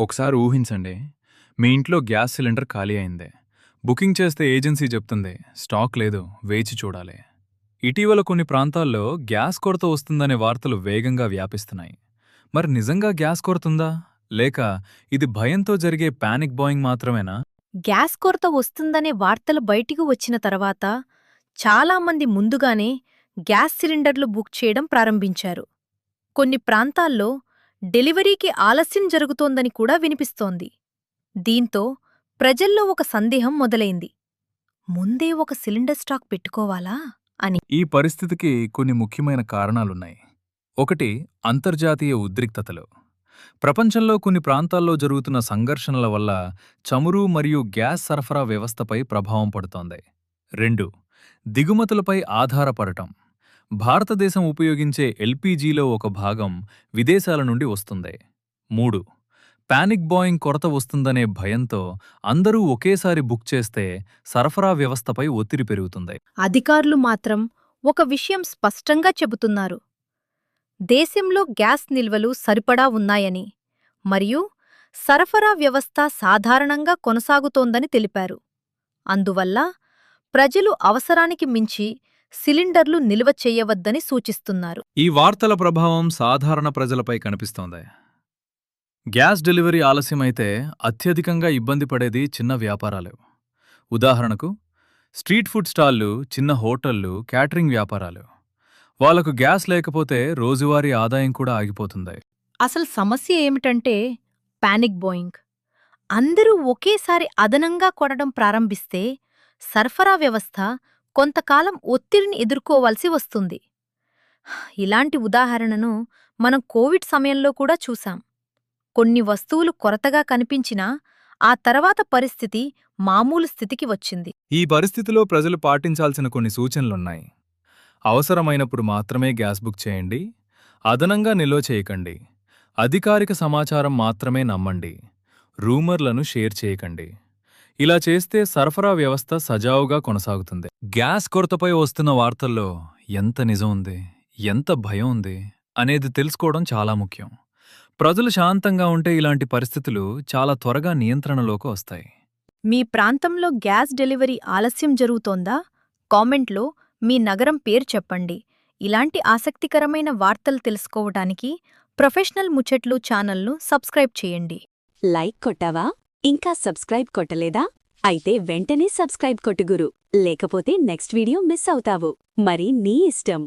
ఒకసారి ఊహించండి, మీ ఇంట్లో గ్యాస్ సిలిండర్ ఖాళీ అయింది. బుకింగ్ చేస్తే ఏజెన్సీ చెప్తుంది స్టాక్ లేదు, వేచి చూడాలి. ఇటీవల కొన్ని ప్రాంతాల్లో గ్యాస్ కొరత వస్తుందనే వార్తలు వేగంగా వ్యాపిస్తున్నాయి. మరి నిజంగా గ్యాస్ కొరతుందా, లేక ఇది భయంతో జరిగే పానిక్ బాయింగ్ మాత్రమేనా? గ్యాస్ కొరత వస్తుందనే వార్తలు బయటికి వచ్చిన తర్వాత చాలామంది ముందుగానే గ్యాస్ సిలిండర్లు బుక్ చేయడం ప్రారంభించారు. కొన్ని ప్రాంతాల్లో డెలివరీకి ఆలస్యం జరుగుతోందని కూడా వినిపిస్తోంది. దీంతో ప్రజల్లో ఒక సందేహం మొదలైంది. ముందే ఒక సిలిండర్ స్టాక్ పెట్టుకోవాలా అని. ఈ పరిస్థితికి కొన్ని ముఖ్యమైన కారణాలున్నాయి. ఒకటి, అంతర్జాతీయ ఉద్రిక్తతలు. ప్రపంచంలో కొన్ని ప్రాంతాల్లో జరుగుతున్న సంఘర్షణల వల్ల చమురు మరియు గ్యాస్ సరఫరా వ్యవస్థపై ప్రభావం పడుతోంది. 2, దిగుమతులపై ఆధారపడటం. భారతదేశం ఉపయోగించే ఎల్పీజీలో ఒక భాగం విదేశాల నుండి వస్తుంది. 3, పానిక్ బాయింగ్ కొరత వస్తుందనే భయంతో అందరూ ఒకేసారి బుక్ చేస్తే సరఫరా వ్యవస్థపై ఒత్తిడి పెరుగుతుంది. అధికారులు మాత్రం ఒక విషయం స్పష్టంగా చెబుతున్నారు. దేశంలో గ్యాస్ నిల్వలు సరిపడా ఉన్నాయని, మరియు సరఫరా వ్యవస్థ సాధారణంగా కొనసాగుతోందని తెలిపారు. అందువల్ల ప్రజలు అవసరానికి మించి సిలిండర్లు నిల్వ చెయ్యవద్దని సూచిస్తున్నారు. ఈ వార్తల ప్రభావం సాధారణ ప్రజలపై కనిపిస్తోంది. గ్యాస్ డెలివరీ ఆలస్యమైతే అత్యధికంగా ఇబ్బంది పడేది చిన్న వ్యాపారాలు. ఉదాహరణకు, స్ట్రీట్ ఫుడ్ స్టాళ్లు, చిన్న హోటళ్లు, క్యాటరింగ్ వ్యాపారాలు. వాళ్లకు గ్యాస్ లేకపోతే రోజువారీ ఆదాయం కూడా ఆగిపోతుంది. అసలు సమస్య ఏమిటంటే పానిక్ బాయింగ్. అందరూ ఒకేసారి అదనంగా కొనడం ప్రారంభిస్తే సరఫరా వ్యవస్థ కొంతకాలం ఒత్తిడిని ఎదుర్కోవాల్సి వస్తుంది. ఇలాంటి ఉదాహరణను మనం కోవిడ్ సమయంలో కూడా చూశాం. కొన్ని వస్తువులు కొరతగా కనిపించినా ఆ తర్వాత పరిస్థితి మామూలు స్థితికి వచ్చింది. ఈ పరిస్థితిలో ప్రజలు పాటించాల్సిన కొన్ని సూచనలున్నాయి. అవసరమైనప్పుడు మాత్రమే గ్యాస్ బుక్ చేయండి. అదనంగా నిల్వ చేయకండి. అధికారిక సమాచారం మాత్రమే నమ్మండి. రూమర్లను షేర్ చేయకండి. ఇలా చేస్తే సరఫరా వ్యవస్థ సజావుగా కొనసాగుతుంది. గ్యాస్ కొరతపై వస్తున్న వార్తల్లో ఎంత నిజం ఉంది, ఎంత భయం ఉంది అనేది తెలుసుకోవడం చాలా ముఖ్యం. ప్రజలు శాంతంగా ఉంటే ఇలాంటి పరిస్థితులు చాలా త్వరగా నియంత్రణలోకి వస్తాయి. మీ ప్రాంతంలో గ్యాస్ డెలివరీ ఆలస్యం జరుగుతోందా? కామెంట్లో మీ నగరం పేరు చెప్పండి. ఇలాంటి ఆసక్తికరమైన వార్తలు తెలుసుకోవటానికి ప్రొఫెషనల్ ముచ్చట్లు ఛానల్ను సబ్స్క్రైబ్ చేయండి. లైక్ కొట్టావా? ఇంకా సబ్స్క్రైబ్ కొట్టలేదా? అయితే వెంటనే సబ్స్క్రైబ్ కొట్టు గురు, లేకపోతే నెక్స్ట్ వీడియో మిస్ అవుతావు. మరి నీ ఇష్టం.